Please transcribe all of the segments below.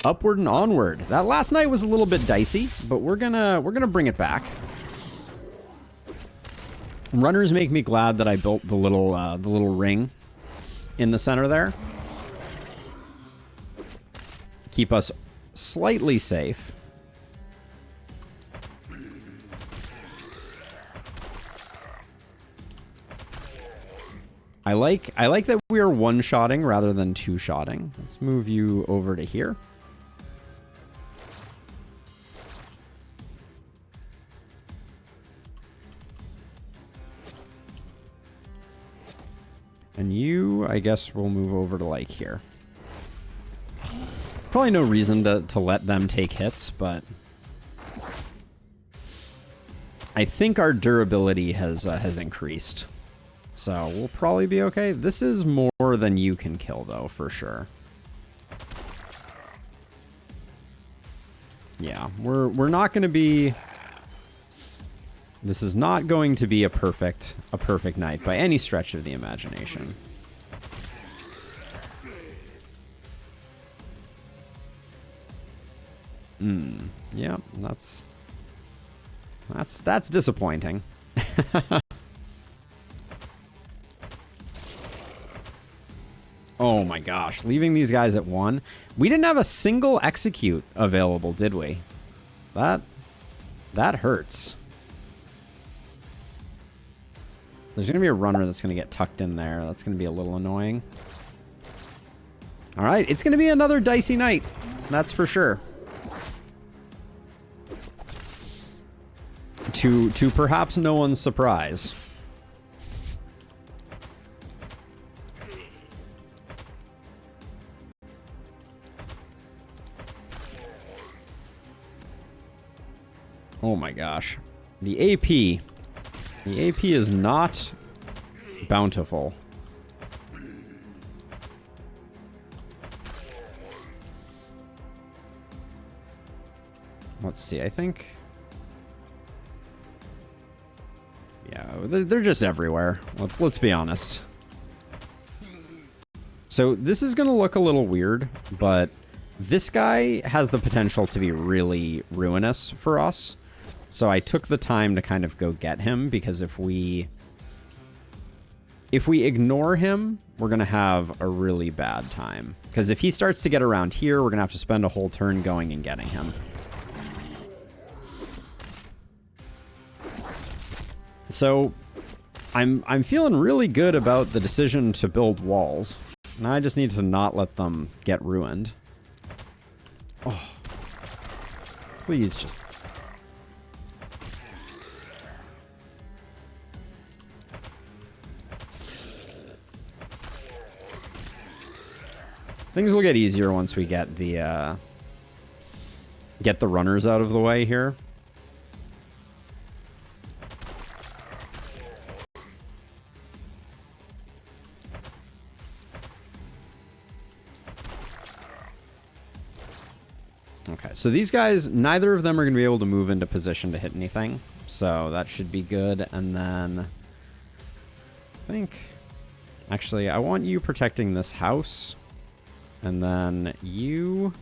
Upward and onward. That last night was a little bit dicey, but we're gonna bring it back. Runners make me glad that I built the little ring in the center there. Keep us slightly safe. I like that we are one-shotting rather than two-shotting. Let's move you over to here. And you, I guess, will move over to, like, here. Probably no reason to let them take hits, but I think our durability has increased. So we'll probably be okay. This is more than you can kill, though, for sure. Yeah, we're not going to be... This is not going to be a perfect night by any stretch of the imagination. Yeah, that's disappointing. Oh my gosh, leaving these guys at 1. We didn't have a single execute available, did we? That hurts. There's going to be a runner that's going to get tucked in there. That's going to be a little annoying. All right, it's going to be another dicey night. That's for sure. To perhaps no one's surprise. Oh my gosh. The AP. The AP is not bountiful. Let's see, I think... Yeah, they're just everywhere. Let's be honest. So this is going to look a little weird, but this guy has the potential to be really ruinous for us. So I took the time to kind of go get him, because if we ignore him, we're going to have a really bad time. Because if he starts to get around here, we're going to have to spend a whole turn going and getting him. So I'm feeling really good about the decision to build walls. Now I just need to not let them get ruined. Oh. Please just... Things will get easier once we get the runners out of the way here. Okay, so these guys, neither of them are going to be able to move into position to hit anything. So that should be good. And then I think... Actually, I want you protecting this house. And then you...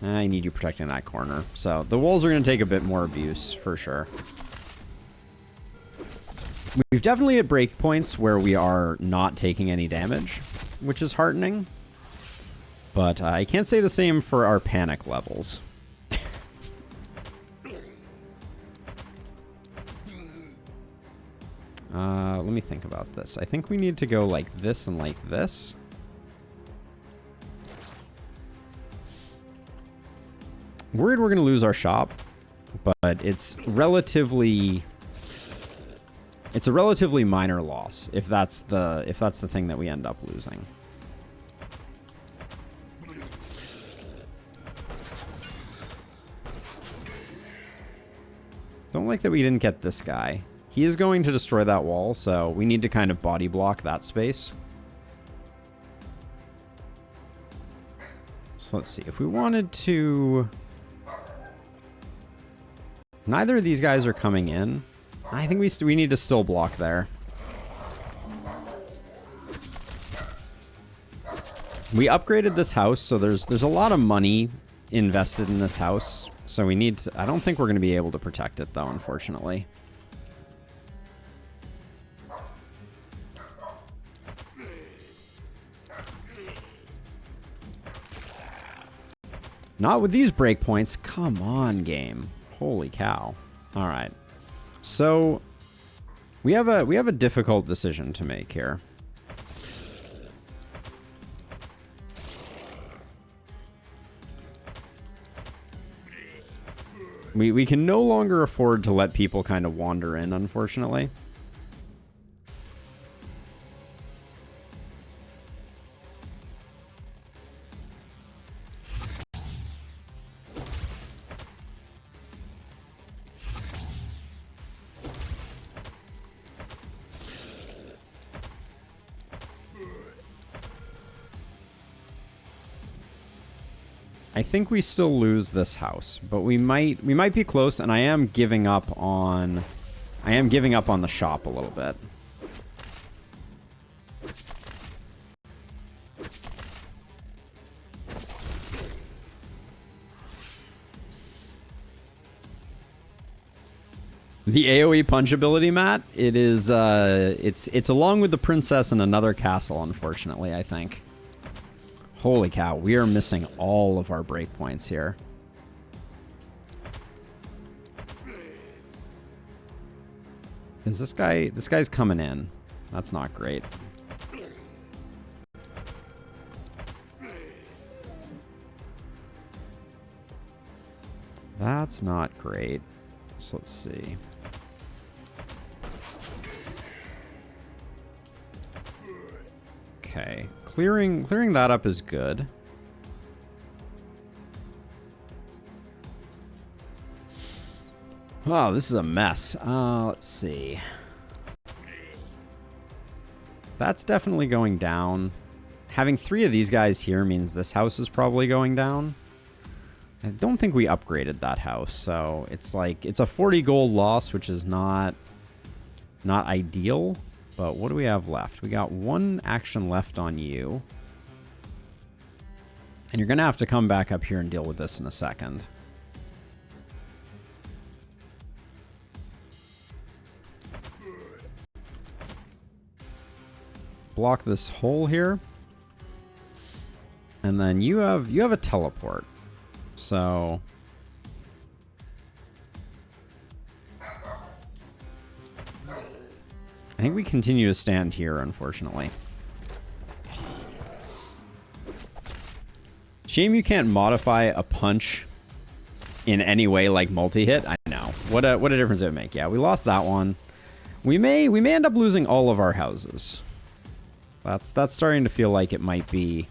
I need you protecting that corner. So the walls are going to take a bit more abuse, for sure. We've definitely hit break points where we are not taking any damage, which is heartening. But I can't say the same for our panic levels. Let me think about this. I think we need to go like this and like this. Worried we're going to lose our shop, but it's a relatively minor loss if that's the thing that we end up losing. Don't like that we didn't get this guy. He is going to destroy that wall, so we need to kind of body block that space. So let's see. If we wanted to... Neither of these guys are coming in. I think we need to still block there. We upgraded this house, so there's a lot of money invested in this house. So we need to... I don't think we're going to be able to protect it, though, unfortunately. Not with these breakpoints. Come on, game. Holy cow. All right. So we have a difficult decision to make here. We can no longer afford to let people kind of wander in, unfortunately. I think we still lose this house, but we might be close, and I am giving up on the shop a little bit. The AoE punch ability, Matt, it is it's along with the princess in another castle, unfortunately, I think. Holy cow, we are missing all of our breakpoints here. Is this guy's coming in. That's not great. That's not great. So let's see. Okay, clearing that up is good. Oh, this is a mess. Let's see. That's definitely going down. Having 3 of these guys here means this house is probably going down. I don't think we upgraded that house, so it's like it's a 40 gold loss, which is not ideal. But what do we have left? We got 1 action left on you. And you're going to have to come back up here and deal with this in a second. Block this hole here. And then you have a teleport. So... I think we continue to stand here, unfortunately. Shame you can't modify a punch in any way like multi-hit. I know. What a difference it would make. Yeah, we lost that one. We may end up losing all of our houses. That's starting to feel like it might be.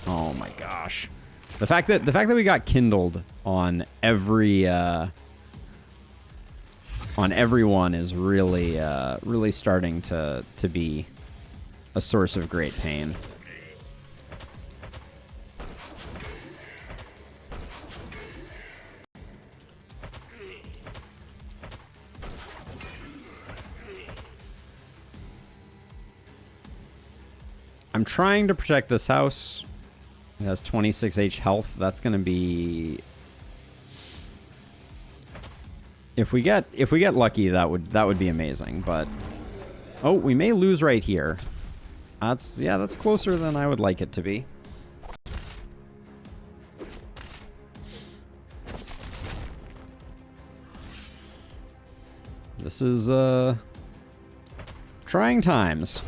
Oh my gosh. The fact that we got kindled on everyone is really really starting to be a source of great pain. I'm trying to protect this house. It has 26 health. That's going to be... If we get lucky, that would be amazing, but oh, we may lose right here. That's closer than I would like it to be. This is trying times.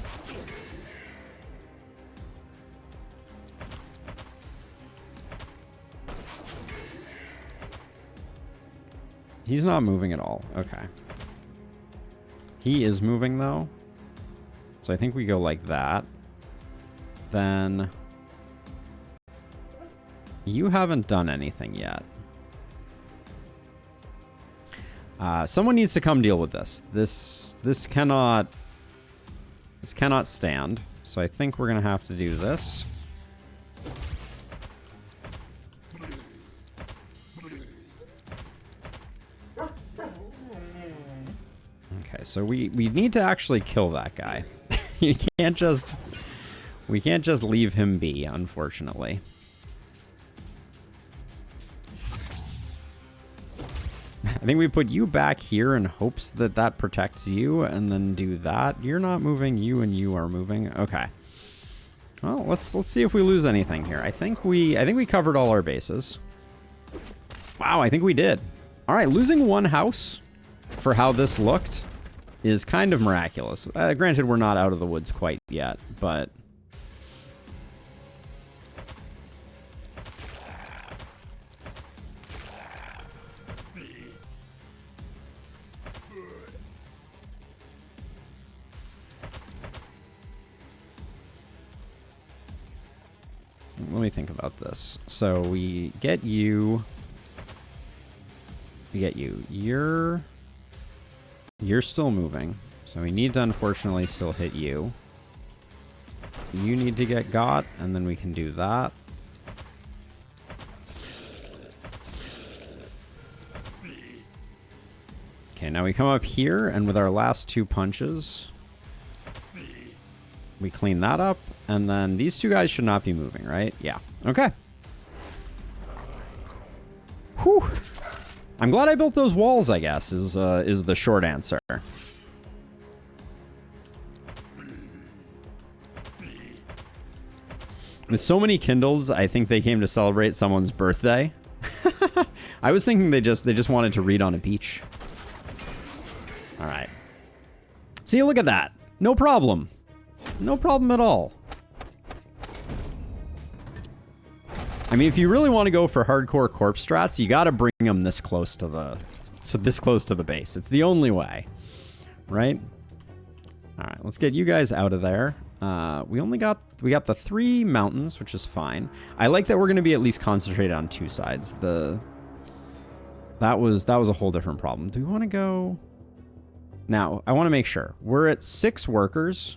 He's not moving at all. Okay. He is moving, though. So I think we go like that. Then... You haven't done anything yet. Someone needs to come deal with this. This cannot stand. So I think we're going to have to do this. So we need to actually kill that guy. You can't just... We can't just leave him be, unfortunately. I think we put you back here in hopes that that protects you, and then do that. You're not moving, you and you are moving. Okay. Well, let's see if we lose anything here. I think we covered all our bases. Wow, I think we did. All right, losing one house for how this looked is kind of miraculous. Granted, we're not out of the woods quite yet, but... Let me think about this. So we get you. We get you. You're still moving. So we need to unfortunately still hit you. You need to get got, and then we can do that. Okay, now we come up here, and with our last two punches, we clean that up, and then these two guys should not be moving, right? Yeah. Okay. Whew. I'm glad I built those walls, I guess, is the short answer. With so many Kindles, I think they came to celebrate someone's birthday. I was thinking they just wanted to read on a beach. All right. See, look at that. No problem. No problem at all. I mean, if you really want to go for hardcore corpse strats, you got to bring them this close to the base. It's the only way, right? All right, let's get you guys out of there. We got the 3 mountains, which is fine. I like that we're going to be at least concentrated on 2 sides. That was a whole different problem. Do we want to go? Now, I want to make sure we're at 6 workers.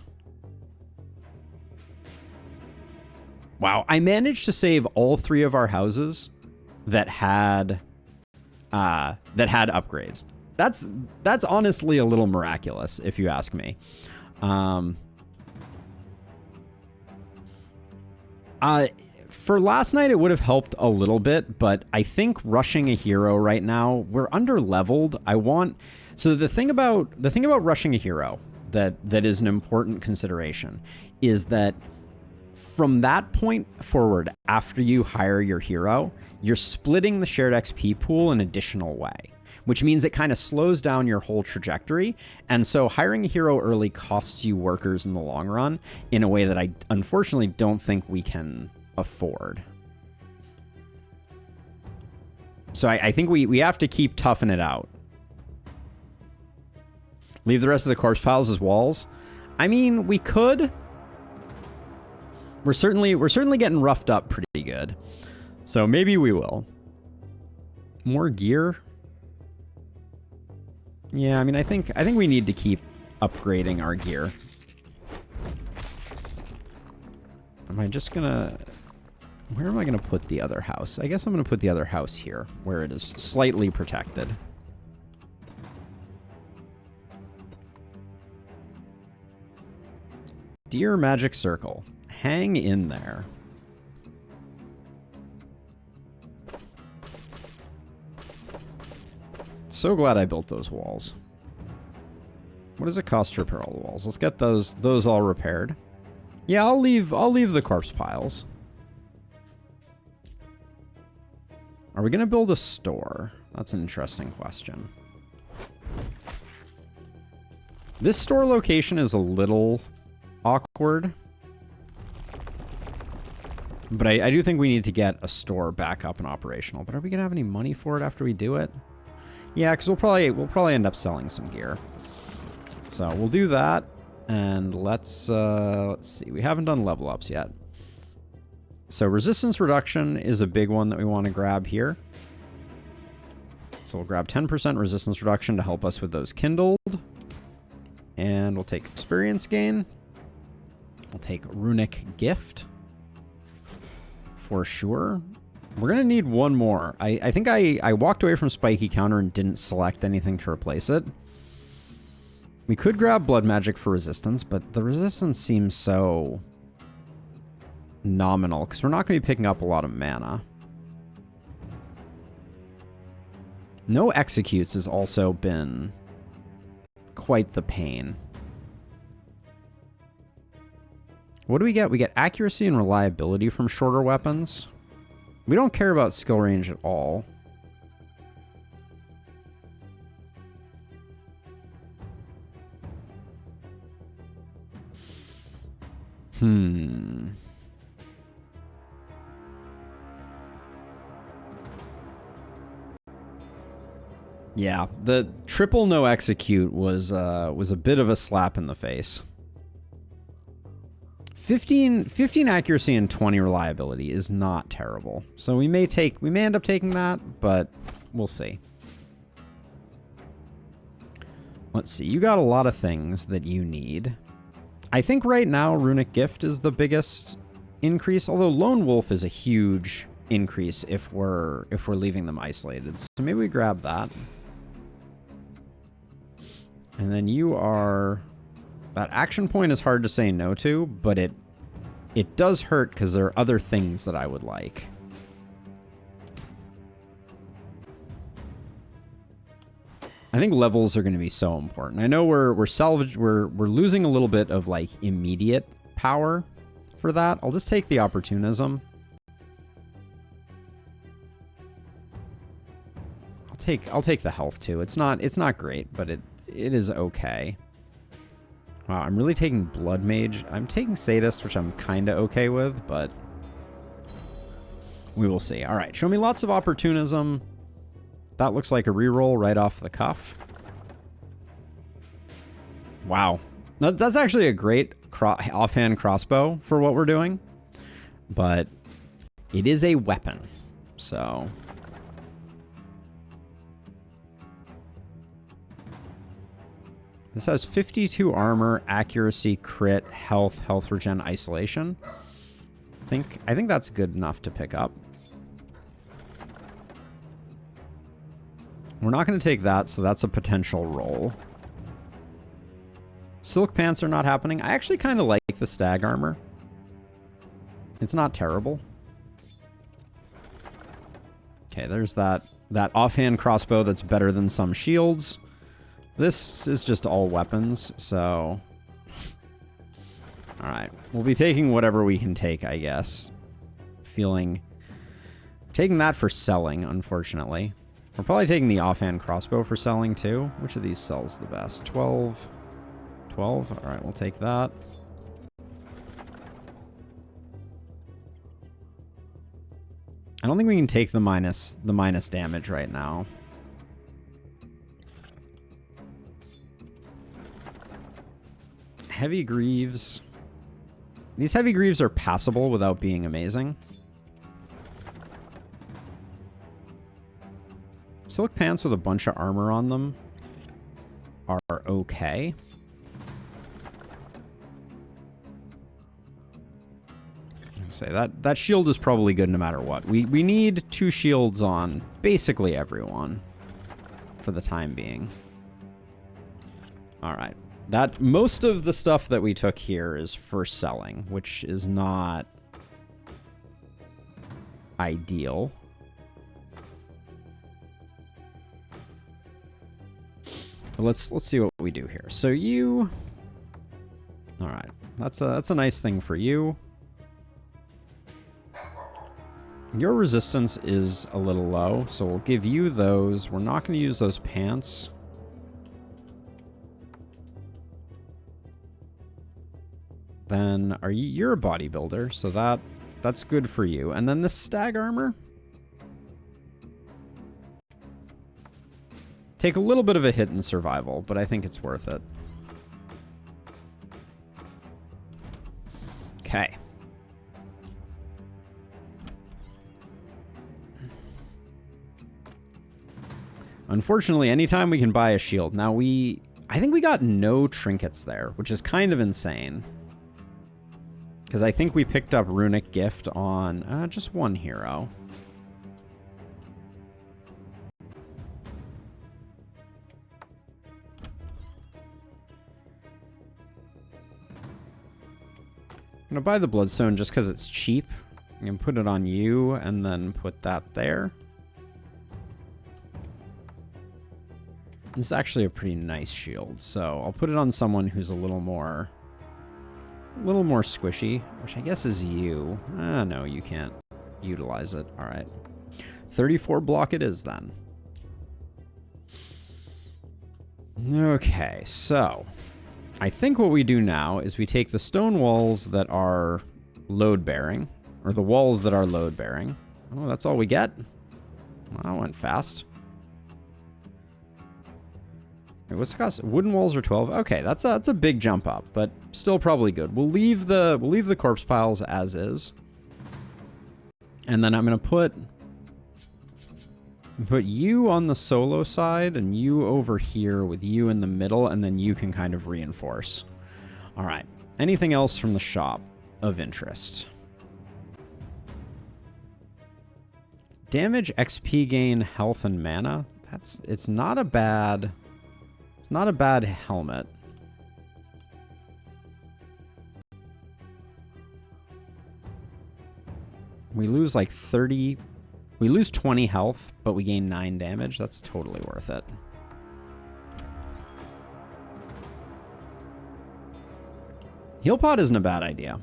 Wow, I managed to save all 3 of our houses that had upgrades. That's honestly a little miraculous, if you ask me. For last night, it would have helped a little bit, but I think rushing a hero right now, we're under leveled. So the thing about rushing a hero that is an important consideration is that from that point forward, after you hire your hero, you're splitting the shared XP pool an additional way, which means it kind of slows down your whole trajectory. And so hiring a hero early costs you workers in the long run in a way that I unfortunately don't think we can afford. So I think we have to keep toughing it out. Leave the rest of the corpse piles as walls. I mean, we could. We're certainly getting roughed up pretty good. So maybe we will. More gear? Yeah, I mean, I think we need to keep upgrading our gear. Am I just gonna... Where am I gonna put the other house? I guess I'm gonna put the other house here, where it is slightly protected. Dear Magic Circle, hang in there. So glad I built those walls. What does it cost to repair all the walls? Let's get those all repaired. Yeah, I'll leave the corpse piles. Are we gonna build a store? That's an interesting question. This store location is a little awkward. But I do think we need to get a store back up and operational. But are we gonna have any money for it after we do it? Yeah, because we'll probably end up selling some gear. So we'll do that, and let's see. We haven't done level ups yet. So resistance reduction is a big one that we want to grab here. So we'll grab 10% resistance reduction to help us with those kindled, and we'll take experience gain. We'll take runic gift for sure. We're going to need one more. I think I walked away from spiky counter and didn't select anything to replace it. We could grab blood magic for resistance, but the resistance seems so nominal, because we're not going to be picking up a lot of mana. No executes has also been quite the pain. What do we get? We get accuracy and reliability from shorter weapons. We don't care about skill range at all. Yeah, the triple no execute was a bit of a slap in the face. 15 accuracy and 20 reliability is not terrible. So we may end up taking that, but we'll see. Let's see. You got a lot of things that you need. I think right now Runic Gift is the biggest increase, although Lone Wolf is a huge increase if we're leaving them isolated. So maybe we grab that. And then you are... That action point is hard to say no to, but it does hurt because there are other things that I would like. I think levels are going to be so important. I know we're losing a little bit of like immediate power for that. I'll just take the opportunism. I'll take the health too. It's not great, but it is okay. Wow, I'm really taking Blood Mage. I'm taking Sadist, which I'm kind of okay with, but we will see. All right, show me lots of opportunism. That looks like a reroll right off the cuff. Wow. That's actually a great offhand crossbow for what we're doing, but it is a weapon, so... This has 52 armor, accuracy, crit, health regen, isolation. I think that's good enough to pick up. We're not going to take that, so that's a potential roll. Silk pants are not happening. I actually kind of like the stag armor. It's not terrible. Okay, there's that offhand crossbow that's better than some shields. This is just all weapons, so... Alright, we'll be taking whatever we can take, I guess. Taking that for selling, unfortunately. We're probably taking the offhand crossbow for selling, too. Which of these sells the best? 12? 12? Alright, we'll take that. I don't think we can take the minus damage right now. Heavy Greaves. These Heavy Greaves are passable without being amazing. Silk pants with a bunch of armor on them are okay. Say that shield is probably good no matter what. We need 2 shields on basically everyone for the time being. All right. That most of the stuff that we took here is for selling, which is not ideal. But let's see what we do here. So you, all right, that's a nice thing for you. Your resistance is a little low, so we'll give you those. We're not going to use those pants. Then you're a bodybuilder, so that's good for you. And then the stag armor. Take a little bit of a hit in survival, but I think it's worth it. Okay. Unfortunately, anytime we can buy a shield. Now I think we got no trinkets there, which is kind of insane. Because I think we picked up Runic Gift on just one hero. I'm gonna buy the bloodstone just because it's cheap. I'm gonna put it on you and then put that there. This is actually a pretty nice shield, so I'll put it on someone who's a little more squishy, which I guess is you. No, you can't utilize it. All right. 34 block it is then. Okay, so I think what we do now is we take the stone walls that are load-bearing, or the walls that are load-bearing. Oh, that's all we get? Well, that went fast. Wait, what's the cost? Wooden walls are 12. Okay, that's a big jump up, but still probably good. We'll leave the corpse piles as is. And then I'm gonna put you on the solo side and you over here with you in the middle, and then you can kind of reinforce. All right. Anything else from the shop of interest? Damage, XP gain, health, and mana. It's not a bad helmet. We lose like 30. We lose 20 health, but we gain 9 damage. That's totally worth it. Heal pod isn't a bad idea.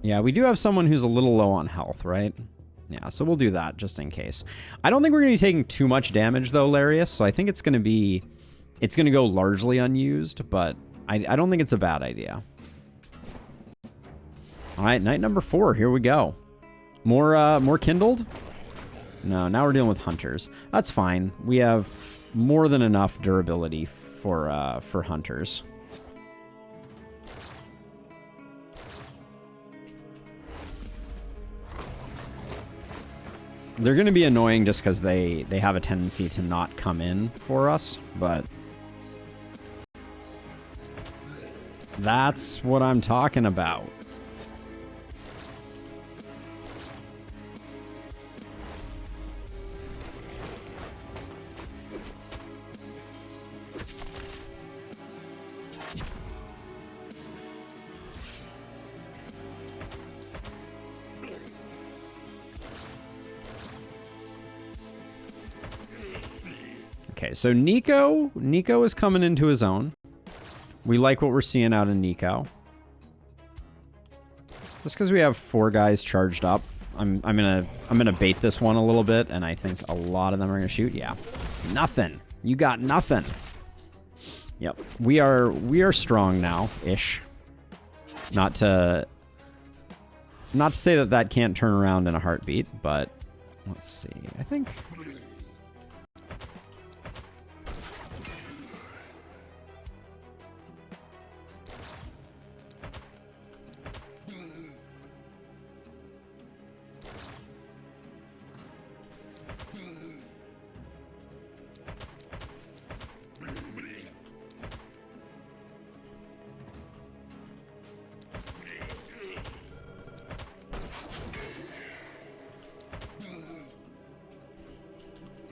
Yeah, we do have someone who's a little low on health, right? Yeah, so we'll do that just in case. I don't think we're going to be taking too much damage, though, Larius, so I think it's going to go largely unused, but I don't think it's a bad idea. All right, night number 4. Here we go. More kindled? No, now we're dealing with hunters. That's fine. We have more than enough durability for hunters. They're going to be annoying just because they have a tendency to not come in for us, but that's what I'm talking about. Okay, so Nico is coming into his own. We like what we're seeing out of Nico. Just because we have 4 guys charged up, I'm gonna bait this one a little bit, and I think a lot of them are gonna shoot. Yeah, nothing. You got nothing. Yep, we are strong now, ish. Not to say that can't turn around in a heartbeat, but let's see. I think.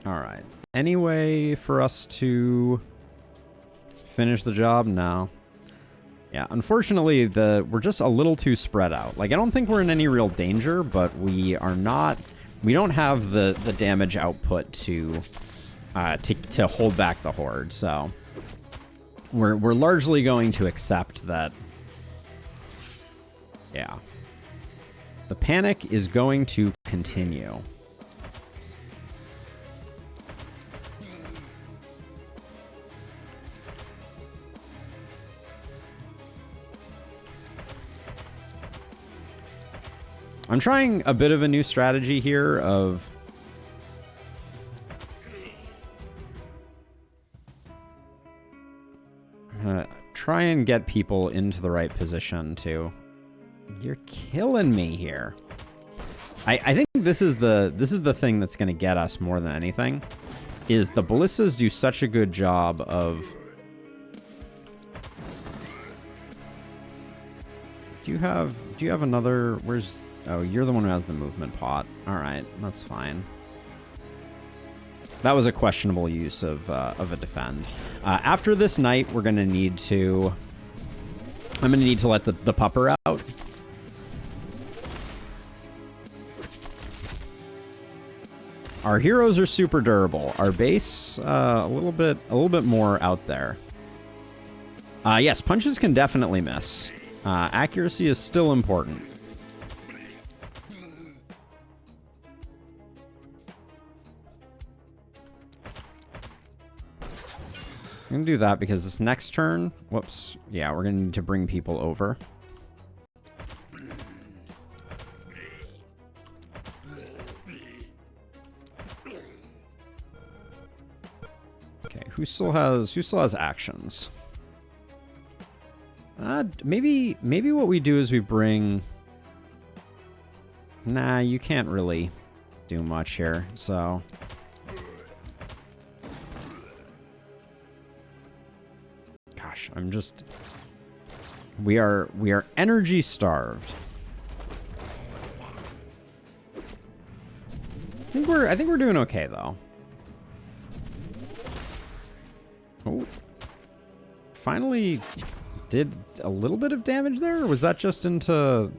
All right. Any way for us to finish the job? No. Yeah, unfortunately, we're just a little too spread out. Like, I don't think we're in any real danger, but we don't have the damage output to hold back the horde. So we're largely going to accept that. Yeah. The panic is going to continue. I'm trying a bit of a new strategy here of I'm gonna try and get people into the right position too. You're killing me here. I think this is the thing that's gonna get us more than anything, is the ballistas do such a good job of. Do you have another? Where's? Oh, you're the one who has the movement pot. All right, that's fine. That was a questionable use of a defend. After this night, we're gonna need to. I'm gonna need to let the pupper out. Our heroes are super durable. Our base, a little bit more out there. Yes, punches can definitely miss. Accuracy is still important. I'm going to do that because this next turn... Whoops. Yeah, we're going to need to bring people over. Okay, who still has actions? Maybe what we do is we bring... Nah, you can't really do much here, so... Gosh, I'm just... We are energy starved. I think we're doing okay though. Oh. Finally did a little bit of damage there, or was that just into...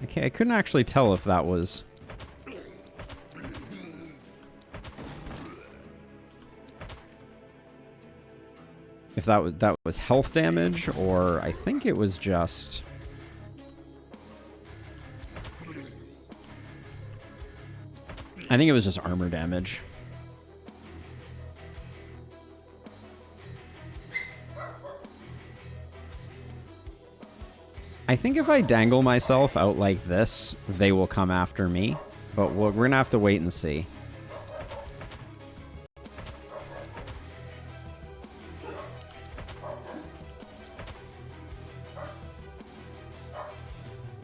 Okay, I couldn't actually tell if that was... If that was health damage, or I think it was just... I think it was just armor damage. I think if I dangle myself out like this, they will come after me, but we're gonna have to wait and see.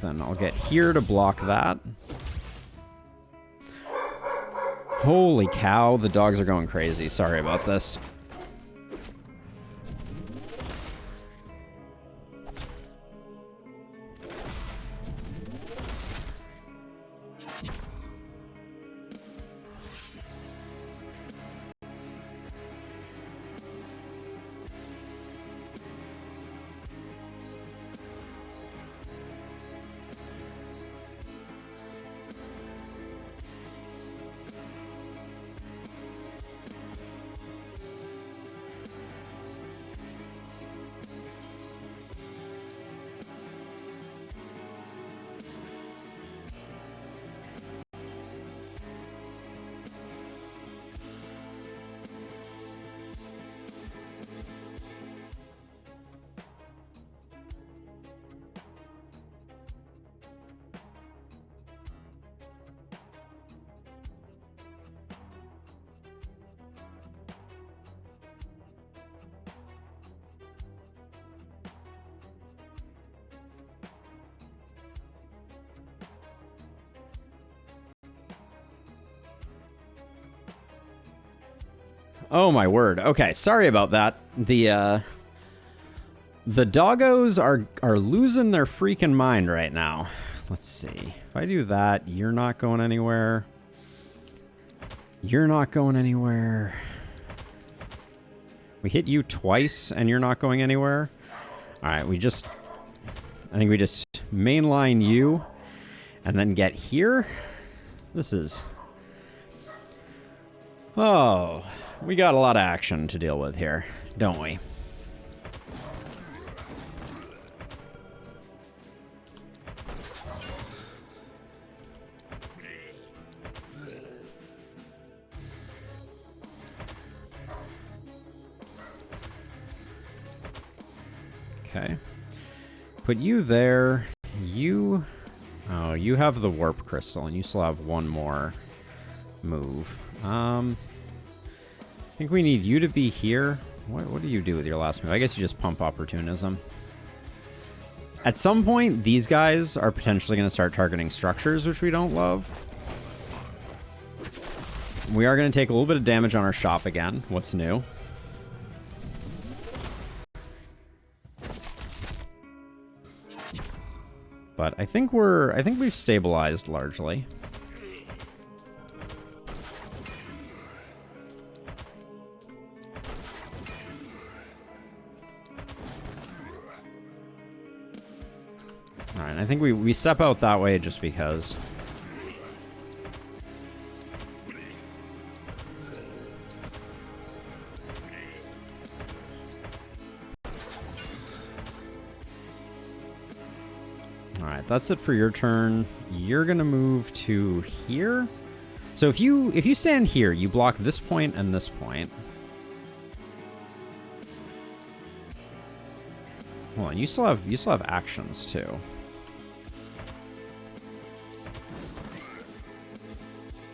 Then I'll get here to block that. Holy cow, the dogs are going crazy. Sorry about this. Oh my word. Okay, sorry about that. The doggos are losing their freaking mind right now. Let's see. If I do that, you're not going anywhere. You're not going anywhere. We hit you twice and you're not going anywhere. All right, I think we just mainline you and then get here. This is... Oh... We got a lot of action to deal with here, don't we? Okay. Put you there. You... Oh, you have the warp crystal, and you still have one more move. I think we need you to be here. What do you do with your last move? I guess you just pump opportunism. At some point, these guys are potentially going to start targeting structures, which we don't love. We are going to take a little bit of damage on our shop again. What's new? But I think we've stabilized largely. Alright, I think we step out that way just because. right, that's it for your turn. You're gonna move to here. So if you stand here, you block this point and this point. Hold on, you still have actions too.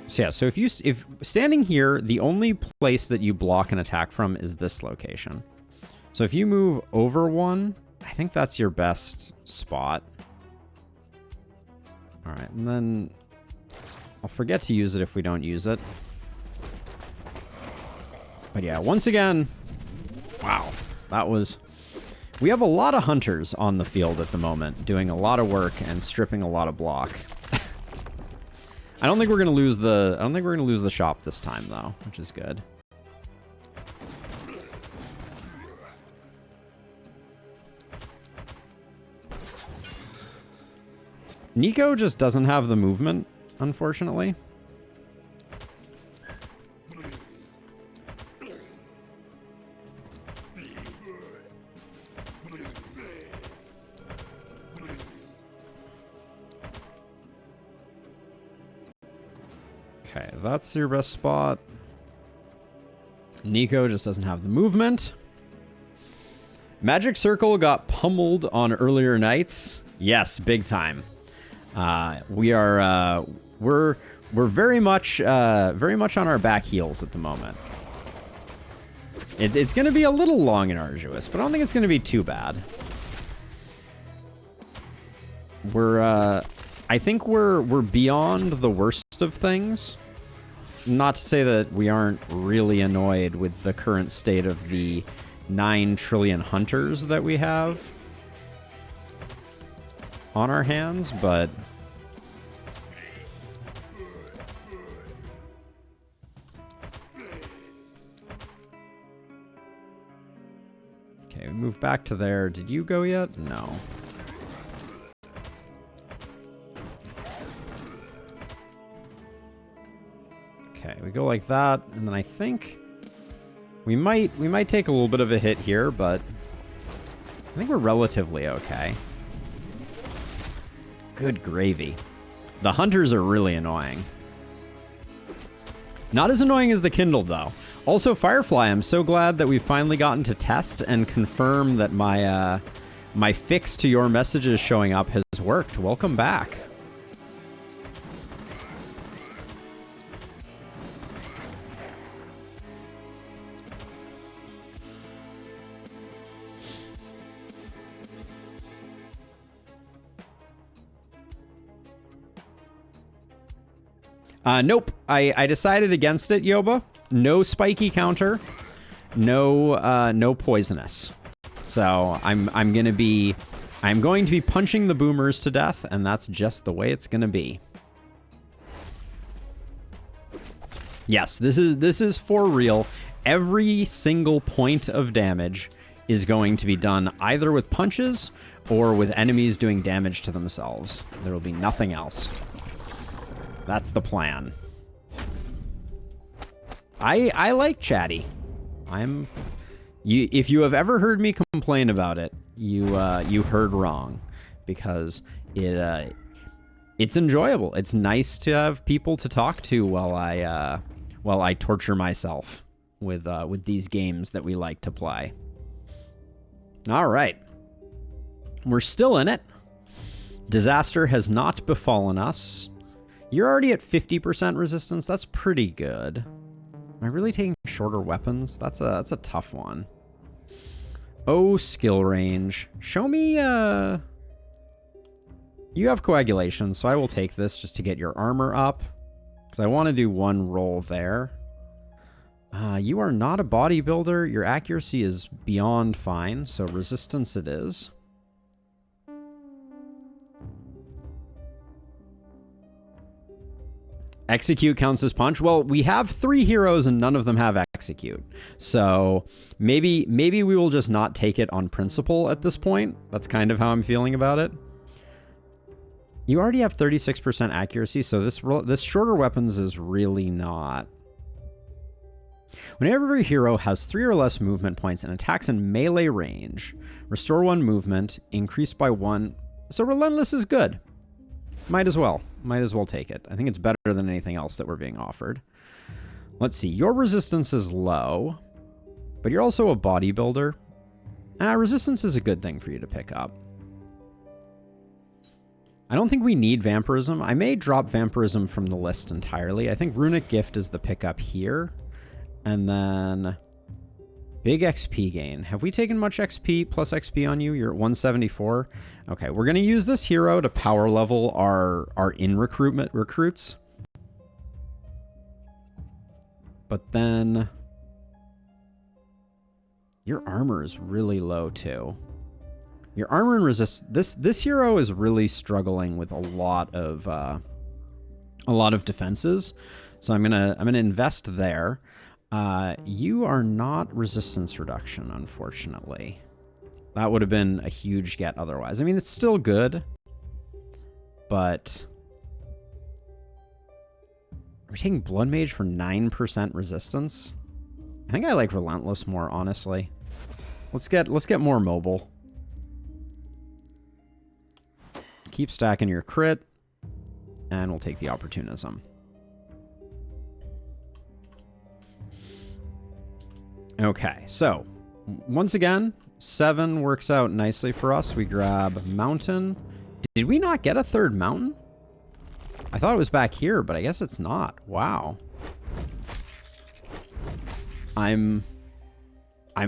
So yeah, so if standing here, the only place that you block an attack from is this location. So if you move over one, I think that's your best spot. All right, and then I'll forget to use it if we don't use it. But yeah, once again, wow, that was... We have a lot of hunters on the field at the moment, doing a lot of work and stripping a lot of block. I don't think we're gonna lose the shop this time though, which is good. Nico just doesn't have the movement, unfortunately. Okay, that's your best spot. Nico just doesn't have the movement. Magic Circle got pummeled on earlier nights. Yes, big time. We're very much on our back heels at the moment. It's going to be a little long and arduous, but I don't think it's going to be too bad. I think we're beyond the worst of things. Not to say that we aren't really annoyed with the current state of the 9 trillion hunters that we have on our hands, but okay, we move back to there. Did you go yet? No. Okay, we go like that, and then I think we might take a little bit of a hit here, but I think we're relatively okay. Good gravy. The hunters are really annoying. Not as annoying as the Kindled, though. Also, Firefly, I'm so glad that we've finally gotten to test and confirm that my fix to your messages showing up has worked. Welcome back. Nope. I decided against it, Yoba. No spiky counter. No poisonous. So I'm going to be punching the boomers to death, and that's just the way it's going to be. Yes, this is for real. Every single point of damage is going to be done either with punches or with enemies doing damage to themselves. There will be nothing else. That's the plan. I like chatty. If you have ever heard me complain about it, you heard wrong, because it's enjoyable. It's nice to have people to talk to while I torture myself with these games that we like to play. All right. We're still in it. Disaster has not befallen us. You're already at 50% resistance. That's pretty good. Am I really taking shorter weapons? That's a tough one. Oh, skill range. Show me, you have coagulation, so I will take this just to get your armor up, because I want to do one roll there. You are not a bodybuilder. Your accuracy is beyond fine, so resistance it is. Execute counts as punch. Well, we have 3 heroes and none of them have execute. So maybe we will just not take it on principle at this point. That's kind of how I'm feeling about it. You already have 36% accuracy, so this shorter weapons is really not. Whenever every hero has 3 or less movement points and attacks in melee range, restore 1 movement, increase by 1. So Relentless is good. Might as well. Might as well take it. I think it's better than anything else that we're being offered. Let's see. Your resistance is low, but you're also a bodybuilder. Resistance is a good thing for you to pick up. I don't think we need Vampirism. I may drop Vampirism from the list entirely. I think Runic Gift is the pickup here. And then big XP gain. Have we taken much XP plus XP on you? You're at 174. Okay, we're going to use this hero to power level our recruits. But then your armor is really low too. Your armor and resist. This hero is really struggling with a lot of defenses. So I'm gonna invest there. You are not resistance reduction, unfortunately. That would have been a huge get otherwise. I mean, it's still good, but are we taking Blood Mage for 9% resistance? I think I like Relentless more, honestly. Let's get more mobile. Keep stacking your crit, and we'll take the opportunism. Okay, so once again, 7 works out nicely for us. We grab Mountain. Did we not get a third mountain? I thought it was back here, but I guess it's not. Wow. I'm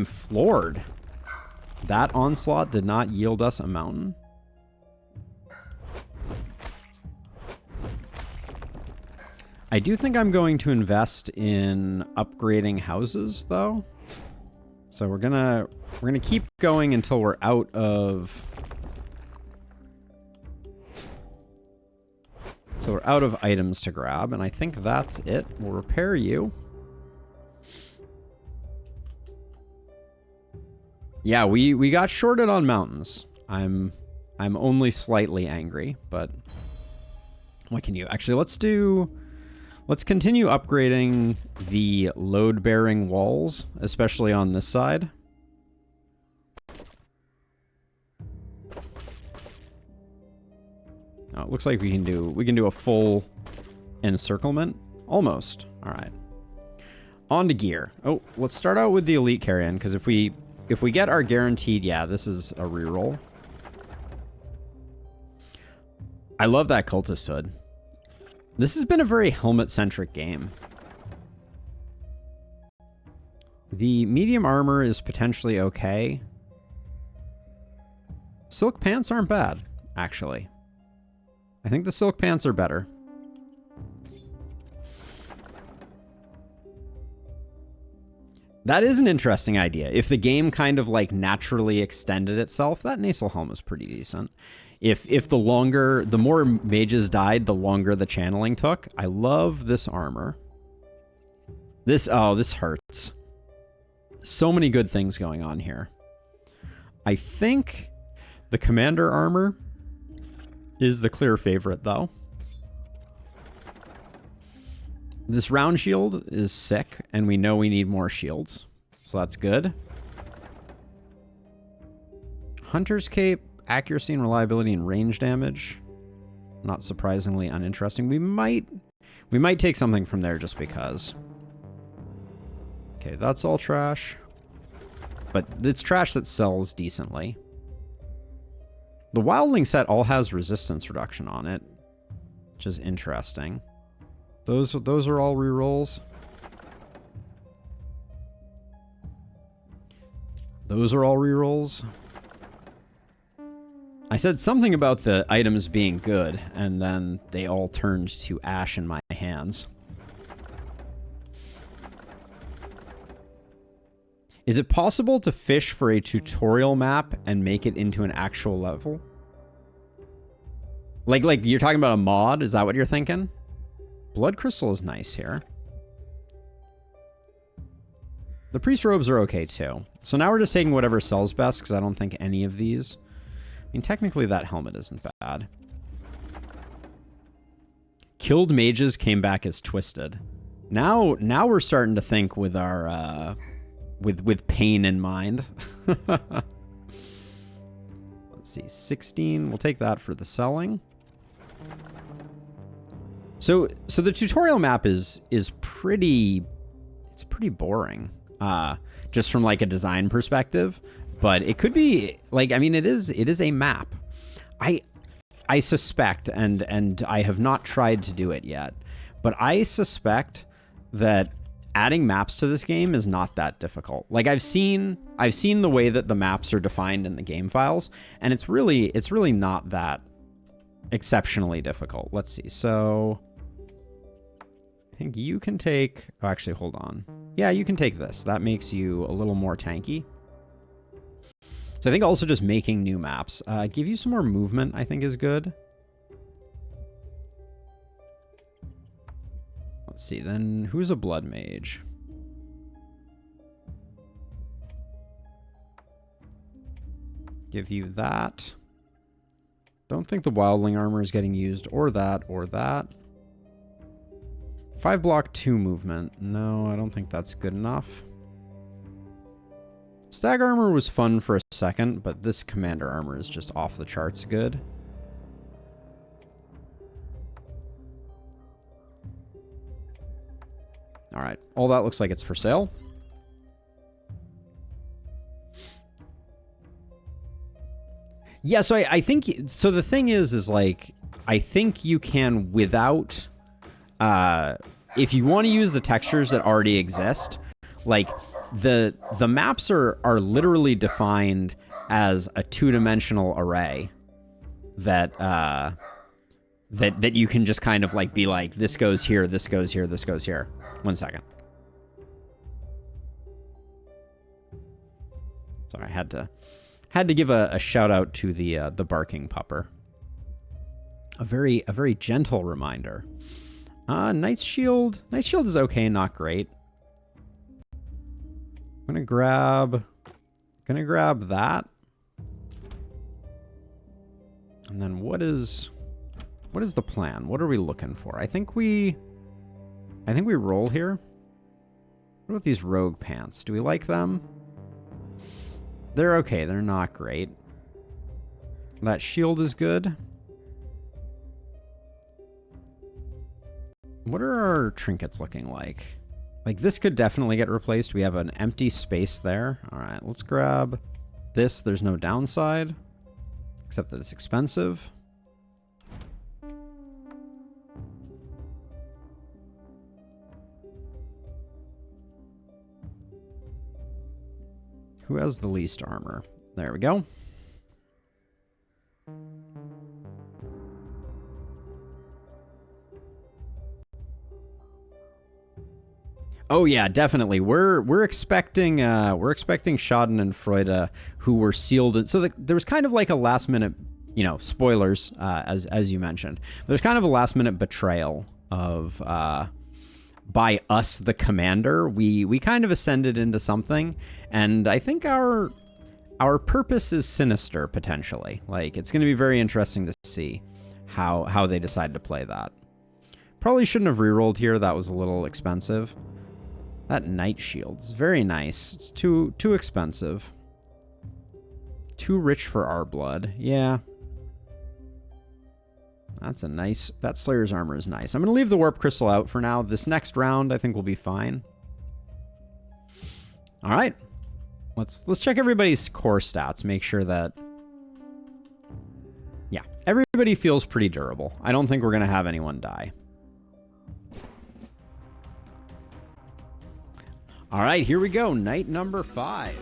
floored. That onslaught did not yield us a mountain. I do think I'm going to invest in upgrading houses, though. So we're gonna keep going until we're out of items to grab, and I think that's it. We'll repair you. Yeah, we got shorted on mountains. I'm only slightly angry, but what can you actually? Let's continue upgrading the load-bearing walls, especially on this side. Oh, it looks like we can do a full encirclement. Almost. All right. On to gear. Oh, let's start out with the elite carrion, because if we get our guaranteed, yeah, this is a reroll. I love that cultist hood. This has been a very helmet-centric game. The medium armor is potentially okay. Silk pants aren't bad, actually. I think the silk pants are better. That is an interesting idea. If the game kind of like naturally extended itself, that Nasal Helm is pretty decent. If the more mages died, the longer the channeling took. I love this armor. This hurts. So many good things going on here. I think the commander armor is the clear favorite, though. This round shield is sick, and we know we need more shields. So that's good. Hunter's Cape, accuracy and reliability and range damage. Not surprisingly uninteresting. We might take something from there just because. Okay, that's all trash. But it's trash that sells decently. The Wildling set all has resistance reduction on it, which is interesting. Those are all rerolls. Those are all rerolls. I said something about the items being good, and then they all turned to ash in my hands. Is it possible to fish for a tutorial map and make it into an actual level? Like you're talking about a mod? Is that what you're thinking? Blood Crystal is nice here. The Priest Robes are okay too. So now we're just taking whatever sells best, because I don't think any of these... I mean, technically that helmet isn't bad. Killed Mages came back as Twisted. Now we're starting to think with with pain in mind. Let's Let's see, 16. We'll take that for the selling. So the tutorial map is pretty, it's pretty boring, just from like a design perspective. But it could be like, I mean, it is a map. I suspect, and I have not tried to do it yet, but I suspect that adding maps to this game is not that difficult. Like I've seen the way that the maps are defined in the game files, and it's really not that exceptionally difficult. Let's see. So I think you can take, oh, actually, hold on. Yeah, you can take this. That makes you a little more tanky. So I think also just making new maps, give you some more movement, I think is good. Let's see, then who's a blood mage? Give you that. Don't think the wildling armor is getting used, or that, or that. 5 block, 2 movement. No, I don't think that's good enough. Stag armor was fun for a second, but this commander armor is just off the charts good. All right, all that looks like it's for sale. Yeah, so I think, so the thing is like, I think you can without, if you want to use the textures that already exist, like, the maps are literally defined as a 2-dimensional array that that you can just kind of like be like, this goes here, this goes here, this goes here. 1 second. Sorry, I had to give a shout out to the barking pupper. A very gentle reminder. Knight's Shield is okay, not great. I'm gonna grab that. And then what is the plan? What are we looking for? I think we roll here. What about these rogue pants? Do we like them? They're okay, they're not great. That shield is good. What are our trinkets looking like? Like, this could definitely get replaced. We have an empty space there. All right, let's grab this. There's no downside, except that it's expensive. Who has the least armor? There we go. Oh yeah, definitely. We're expecting Schaden and Freude, who were sealed. So there was kind of like a last minute, spoilers, as you mentioned. There's kind of a last minute betrayal of by us, the commander. We kind of ascended into something, and I think our purpose is sinister potentially. Like, it's going to be very interesting to see how they decide to play that. Probably shouldn't have rerolled here. That was a little expensive. That Knight Shield is very nice. It's too expensive. Too rich for our blood. Yeah. That's a nice... That Slayer's armor is nice. I'm going to leave the Warp Crystal out for now. This next round, I think, will be fine. All right. Let's check everybody's core stats. Make sure that... Yeah. Everybody feels pretty durable. I don't think we're going to have anyone die. All right, here we go. Night number 5.